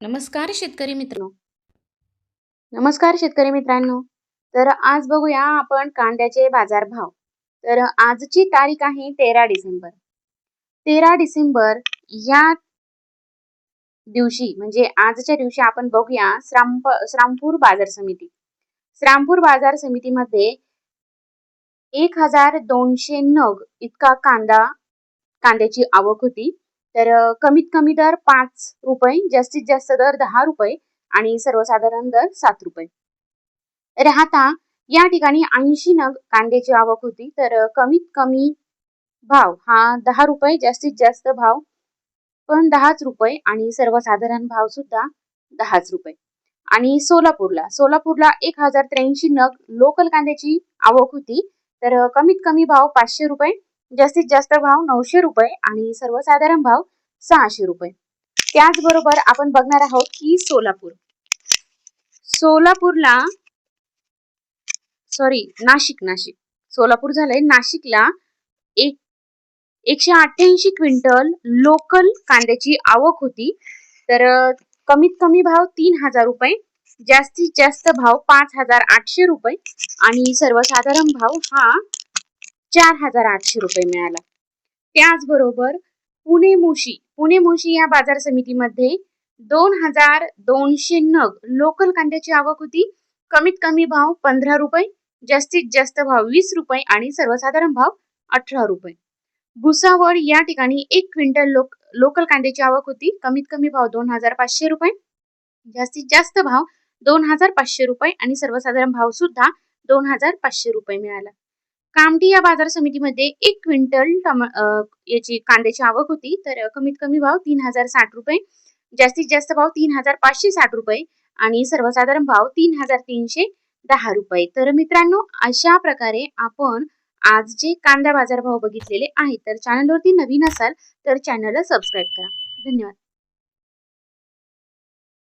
नमस्कार शेतकरी मित्र. नमस्कार शेतकरी मित्रांनो. तर आज बघूया आपण कांद्याचे बाजारभाव. तर आजची तारीख आहे 13 डिसेंबर. 13 डिसेंबर या दिवशी म्हणजे आजच्या दिवशी आपण बघूया श्रामपूर बाजार समिती. श्रामपूर बाजार समितीमध्ये 1200 नग इतका कांद्याची आवक होती. तर कमीत कमी दर 5 रुपये, जास्तीत जास्त दर 10 रुपये आणि सर्वसाधारण दर 7 रुपये. तर आता या ठिकाणी 80 नग कांद्याची आवक होती. तर कमीत कमी भाव हा 10 रुपये, जास्तीत जास्त भाव पण 10च रुपये आणि सर्वसाधारण भाव सुद्धा 10च रुपये. आणि सोलापूरला 1083 नग लोकल कांद्याची आवक होती. तर कमीत कमी भाव 500 रुपये, जास्तीत जास्त भाव 900 रुपये आणि सर्वसाधारण भाव 600 रुपये. त्याचबरोबर आपण बघणार आहोत की सोलापूरला नाशिक सोलापूर झालंय. नाशिकला 188 क्विंटल लोकल कांद्याची आवक होती. तर कमीत कमी भाव 3000 रुपये, जास्तीत जास्त भाव 5800 रुपये आणि सर्वसाधारण भाव हा 4800 रुपये मिळाला. त्याचबरोबर पुणे मोशी या बाजार समितीमध्ये 2200 नग लोकल कांद्याची आवक होती. कमीत कमी भाव 15 रुपये, जास्तीत जास्त भाव 20 रुपये आणि सर्वसाधारण भाव 18 रुपये. भुसावळ या ठिकाणी 1 क्विंटल लोकल कांद्याची आवक होती. कमीत कमी भाव 2500 रुपये, जास्तीत जास्त भाव 2500 रुपये आणि सर्वसाधारण भाव सुद्धा 2500 रुपये मिळाला. कामठी या बाजार समितीमध्ये 1 क्विंटल याची कांद्याची आवक होती. तर कमीत कमी भाव 3060 रुपये, जास्तीत जास्त भाव 3560 रुपये आणि सर्वसाधारण भाव 3310 रुपये. तर मित्रांनो, अशा प्रकारे आपण आज जे कांदा बाजार भाव बघितलेले आहेत. तर चॅनलवरती नवीन असाल तर चॅनलला सबस्क्राईब करा. धन्यवाद.